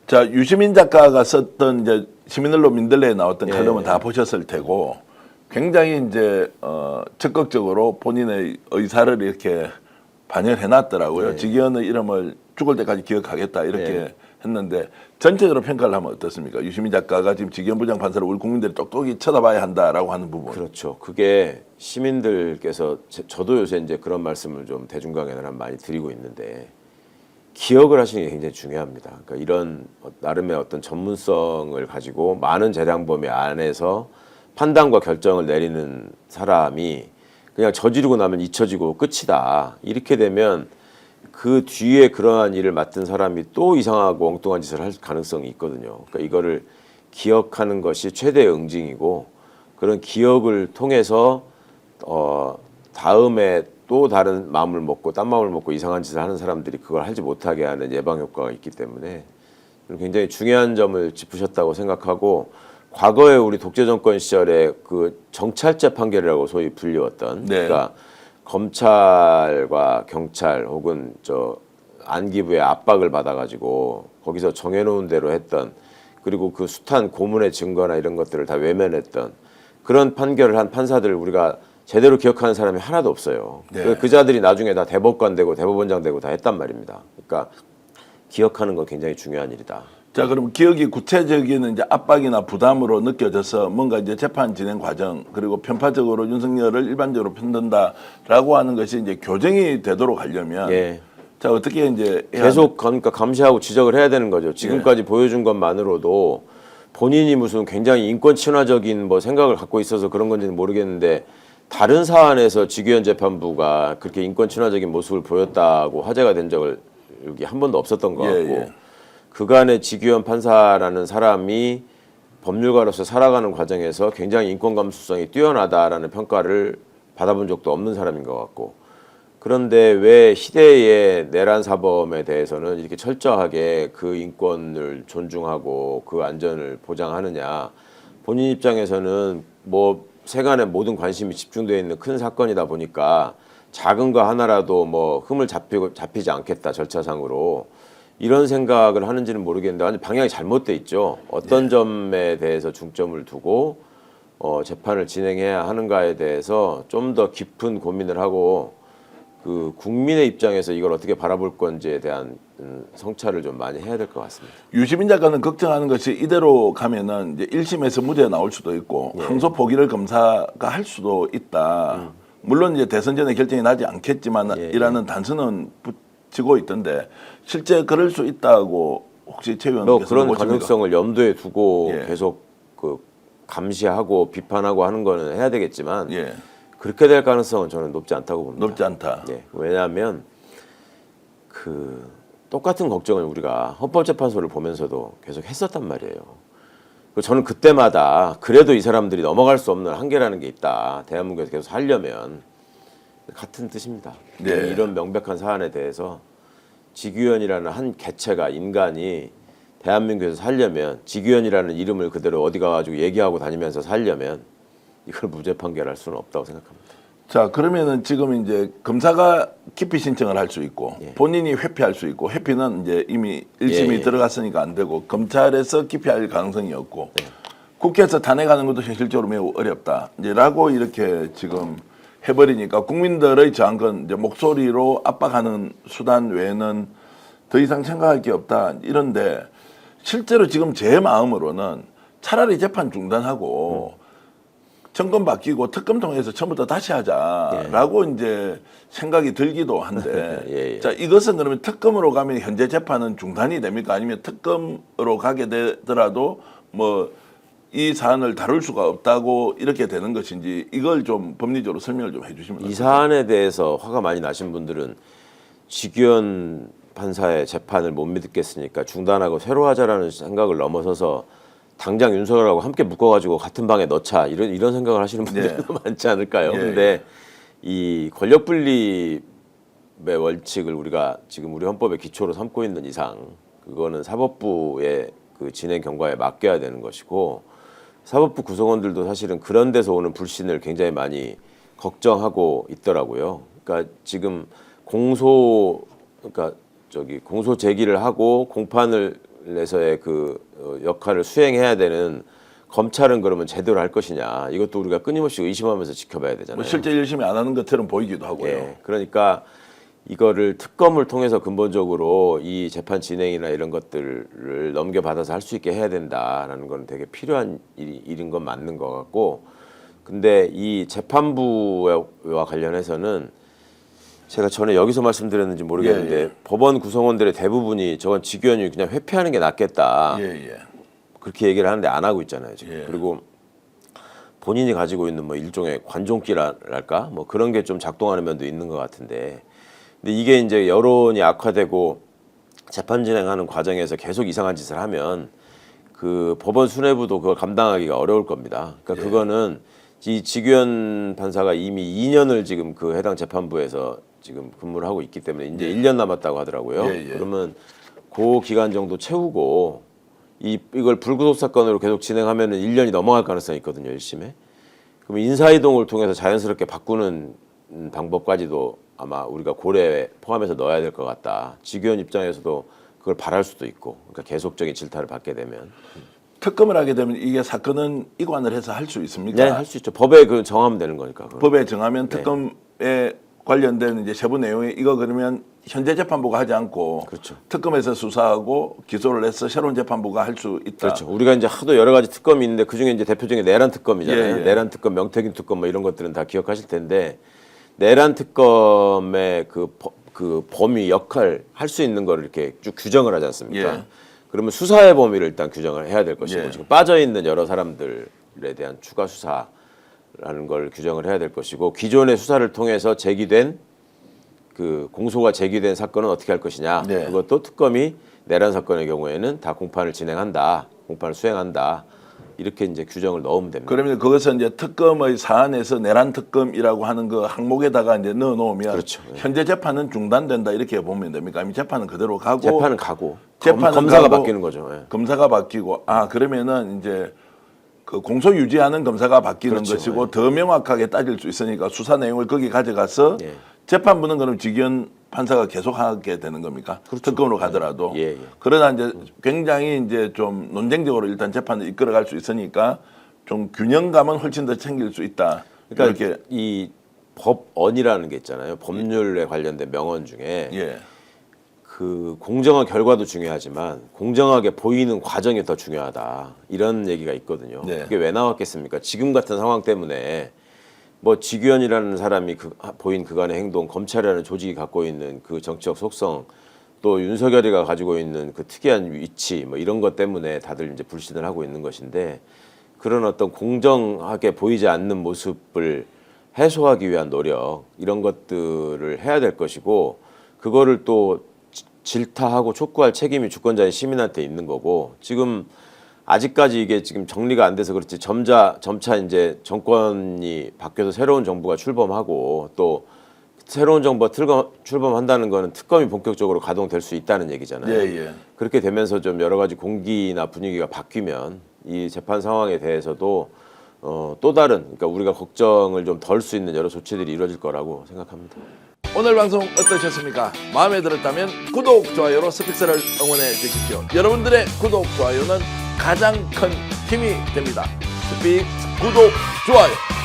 자, 유시민 작가가 썼던 이제 시민언론 민들레에 나왔던 예, 칼럼은 예. 다 보셨을 테고 굉장히 이제 적극적으로 본인의 의사를 이렇게 반영해 놨더라고요. 예. 직위원의 이름을 죽을 때까지 기억하겠다 이렇게 예. 했는데 전체적으로 평가를 하면 어떻습니까? 유시민 작가가 지금 직위원 부장판사를 우리 국민들이 똑똑히 쳐다봐야 한다라고 하는 부분. 그렇죠. 그게 시민들께서 저도 요새 이제 그런 말씀을 좀 대중강연을 많이 드리고 있는데 기억을 하시는 게 굉장히 중요합니다. 그러니까 이런 나름의 어떤 전문성을 가지고 많은 재량 범위 안에서 판단과 결정을 내리는 사람이 그냥 저지르고 나면 잊혀지고 끝이다. 이렇게 되면 그 뒤에 그러한 일을 맡은 사람이 또 이상하고 엉뚱한 짓을 할 가능성이 있거든요. 그러니까 이거를 기억하는 것이 최대의 응징이고 그런 기억을 통해서 다음에 또 다른 마음을 먹고 딴 마음을 먹고 이상한 짓을 하는 사람들이 그걸 하지 못하게 하는 예방 효과가 있기 때문에 굉장히 중요한 점을 짚으셨다고 생각하고 과거에 우리 독재 정권 시절에 그 정찰제 판결이라고 소위 불리웠던 네. 그러니까 검찰과 경찰 혹은 안기부의 압박을 받아가지고 거기서 정해놓은 대로 했던 그리고 그 숱한 고문의 증거나 이런 것들을 다 외면했던 그런 판결을 한 판사들을 우리가 제대로 기억하는 사람이 하나도 없어요. 네. 그 자들이 나중에 다 대법관 되고 대법원장 되고 다 했단 말입니다. 그러니까 기억하는 건 굉장히 중요한 일이다. 자, 그럼 기억이 구체적인 이제 압박이나 부담으로 느껴져서 뭔가 이제 재판 진행 과정 그리고 편파적으로 윤석열을 일반적으로 편든다라고 하는 것이 이제 교정이 되도록 하려면 예. 자, 어떻게 이제 계속 그러니까 감시하고 지적을 해야 되는 거죠. 지금까지 보여준 것만으로도 본인이 무슨 굉장히 인권 친화적인 뭐 생각을 갖고 있어서 그런 건지는 모르겠는데 다른 사안에서 직위원 재판부가 그렇게 인권 친화적인 모습을 보였다고 화제가 된 적을 여기 한 번도 없었던 것 같고 예. 그간의 직위원 판사라는 사람이 법률가로서 살아가는 과정에서 굉장히 인권 감수성이 뛰어나다라는 평가를 받아본 적도 없는 사람인 것 같고 그런데 왜 희대의 내란 사범에 대해서는 이렇게 철저하게 그 인권을 존중하고 그 안전을 보장하느냐 본인 입장에서는 뭐 세간의 모든 관심이 집중되어 있는 큰 사건이다 보니까 작은 거 하나라도 뭐 흠을 잡히지 않겠다 절차상으로 이런 생각을 하는지는 모르겠는데 완전 방향이 잘못돼 있죠. 어떤 점에 대해서 중점을 두고 재판을 진행해야 하는가에 대해서 좀 더 깊은 고민을 하고 그 국민의 입장에서 이걸 어떻게 바라볼 건지에 대한 성찰을 좀 많이 해야 될 것 같습니다. 유시민 작가는 걱정하는 것이 이대로 가면은 이제 1심에서 무죄 나올 수도 있고 항소 포기를 검사가 할 수도 있다. 물론 이제 대선 전에 결정이 나지 않겠지만 이라는 단서는 붙이고 있던데 실제 그럴 수 있다고 혹시 최 의원께서 그런 보십니까? 가능성을 염두에 두고 예. 계속 그 감시하고 비판하고 하는 거는 해야 되겠지만 예. 그렇게 될 가능성은 저는 높지 않다고 봅니다. 높지 않다. 예. 왜냐하면 그 똑같은 걱정을 우리가 헌법재판소를 보면서도 계속 했었단 말이에요. 그리고 저는 그때마다 그래도 이 사람들이 넘어갈 수 없는 한계라는 게 있다. 대한민국에서 계속 살려면 같은 뜻입니다. 네. 이런 명백한 사안에 대해서 직위원이라는 한 개체가 인간이 대한민국에서 살려면 직위원이라는 이름을 그대로 어디 가가지고 얘기하고 다니면서 살려면 이걸 무죄 판결할 수는 없다고 생각합니다. 자, 그러면은 지금 이제 검사가 기피 신청을 할 수 있고 본인이 회피할 수 있고 회피는 이제 이미 1심이 들어갔으니까 안 되고 검찰에서 기피할 가능성이 없고 국회에서 탄핵하는 것도 현실적으로 매우 어렵다. 이제라고 이렇게 지금 해버리니까 국민들의 저항권 이제 목소리로 압박하는 수단 외에는 더 이상 생각할 게 없다. 이런데 실제로 지금 제 마음으로는 차라리 재판 중단하고 정권 바뀌고 특검 통해서 처음부터 다시 하자라고 이제 생각이 들기도 한데 자, 이것은 그러면 특검으로 가면 현재 재판은 중단이 됩니까? 아니면 특검으로 가게 되더라도 뭐 이 사안을 다룰 수가 없다고 이렇게 되는 것인지 이걸 좀 법리적으로 설명을 좀 해주시면 이 사안에 대해서 화가 많이 나신 분들은 직위원 판사의 재판을 못 믿겠으니까 중단하고 새로 하자라는 생각을 넘어서서 당장 윤석열하고 함께 묶어가지고 같은 방에 넣자 이런 생각을 하시는 분들도 많지 않을까요? 근데 이 권력 분립의 원칙을 우리가 지금 우리 헌법의 기초로 삼고 있는 이상 그거는 사법부의 그 진행 경과에 맡겨야 되는 것이고 사법부 구성원들도 사실은 그런 데서 오는 불신을 굉장히 많이 걱정하고 있더라고요. 그러니까 지금 공소 제기를 하고 공판을 재판에서의 그 역할을 수행해야 되는 검찰은 그러면 제대로 할 것이냐, 이것도 우리가 끊임없이 의심하면서 지켜봐야 되잖아요. 뭐 실제 열심히 안 하는 것처럼 보이기도 하고요. 예, 그러니까 이거를 특검을 통해서 근본적으로 이 재판 진행이나 이런 것들을 넘겨받아서 할 수 있게 해야 된다라는 건 되게 필요한 일인 건 맞는 것 같고, 근데 이 재판부와 관련해서는 제가 전에 여기서 말씀드렸는지 모르겠는데 예, 예. 법원 구성원들의 대부분이 저건 직위원이 그냥 회피하는 게 낫겠다, 예. 그렇게 얘기를 하는데 안 하고 있잖아요 지금. 예. 그리고 본인이 가지고 있는 뭐 일종의 관종기랄까 뭐 그런 게 좀 작동하는 면도 있는 것 같은데, 근데 이게 이제 여론이 악화되고 재판 진행하는 과정에서 계속 이상한 짓을 하면 그 법원 수뇌부도 그걸 감당하기가 어려울 겁니다. 그러니까 그거는 이 직위원 판사가 이미 2년을 지금 그 해당 재판부에서 지금 근무를 하고 있기 때문에 이제 1년 남았다고 하더라고요. 그러면 그 기간 정도 채우고 이걸 불구속 사건으로 계속 진행하면은 1년이 넘어갈 가능성이 있거든요, 1심에. 그럼 인사이동을 통해서 자연스럽게 바꾸는 방법까지도 아마 우리가 고려에 포함해서 넣어야 될 것 같다. 직위원 입장에서도 그걸 바랄 수도 있고, 그러니까 계속적인 질타를 받게 되면. 특검을 하게 되면 이게 사건은 이관을 해서 할 수 있습니까? 네, 할 수 있죠. 법에 그 정하면 되는 거니까. 그건. 법에 정하면 특검에 관련된 이제 세부 내용이 이거 그러면 현재 재판부가 하지 않고 그렇죠. 특검에서 수사하고 기소를 해서 새로운 재판부가 할 수 있다. 그렇죠. 우리가 이제 하도 여러 가지 특검이 있는데 그 중에 이제 대표적인 내란 특검이잖아요. 예. 내란 특검, 명태균 특검 뭐 이런 것들은 다 기억하실 텐데, 내란 특검의 그 범위 역할 할 수 있는 거를 이렇게 쭉 규정을 하지 않습니까? 예. 그러면 수사의 범위를 일단 규정을 해야 될 것이고, 예. 지금 빠져 있는 여러 사람들에 대한 추가 수사라는 걸 규정을 해야 될 것이고, 기존의 수사를 통해서 제기된 그 공소가 제기된 사건은 어떻게 할 것이냐. 네. 그것도 특검이 내란 사건의 경우에는 다 공판을 진행한다, 공판을 수행한다, 이렇게 이제 규정을 넣으면 됩니다. 그러면 그것은 이제 특검의 사안에서 내란 특검이라고 하는 그 항목에다가 이제 넣어 놓으면 그렇죠. 현재 재판은 중단된다 이렇게 보면 됩니까? 아니면 재판은 그대로 가고 재판은 가고 재판은 검사가 가고 바뀌는 거죠. 예. 검사가 바뀌고 그러면은 이제 그 공소 유지하는 검사가 바뀌는 그렇죠. 것이고 더 명확하게 따질 수 있으니까 수사 내용을 거기 가져가서 예. 재판부는 그럼 직위원 판사가 계속하게 되는 겁니까? 특검으로 가더라도. 예. 그러나 이제 굉장히 이제 좀 논쟁적으로 일단 재판을 이끌어갈 수 있으니까 좀 균형감은 훨씬 더 챙길 수 있다. 그러니까 이렇게 이 법언이라는 게 있잖아요. 법률에 관련된 명언 중에 예. 그 공정한 결과도 중요하지만 공정하게 보이는 과정이 더 중요하다, 이런 얘기가 있거든요. 네. 그게 왜 나왔겠습니까? 지금 같은 상황 때문에 뭐 직위원이라는 사람이 보인 그간의 행동, 검찰이라는 조직이 갖고 있는 그 정치적 속성, 또 윤석열이가 가지고 있는 그 특이한 위치, 뭐 이런 것 때문에 다들 이제 불신을 하고 있는 것인데, 그런 어떤 공정하게 보이지 않는 모습을 해소하기 위한 노력, 이런 것들을 해야 될 것이고, 그거를 또 질타하고 촉구할 책임이 주권자인 시민한테 있는 거고, 지금 아직까지 이게 지금 정리가 안 돼서 그렇지 점차 이제 정권이 바뀌어서 새로운 정부가 출범하고, 또 새로운 정부가 출범한다는 거는 특검이 본격적으로 가동될 수 있다는 얘기잖아요. 예. 그렇게 되면서 좀 여러 가지 공기나 분위기가 바뀌면 이 재판 상황에 대해서도 또 다른, 그러니까 우리가 걱정을 좀 덜 수 있는 여러 조치들이 이루어질 거라고 생각합니다. 오늘 방송 어떠셨습니까? 마음에 들었다면 구독, 좋아요로 스픽스를 응원해 주십시오. 여러분들의 구독, 좋아요는 가장 큰 힘이 됩니다. 스픽스 구독, 좋아요.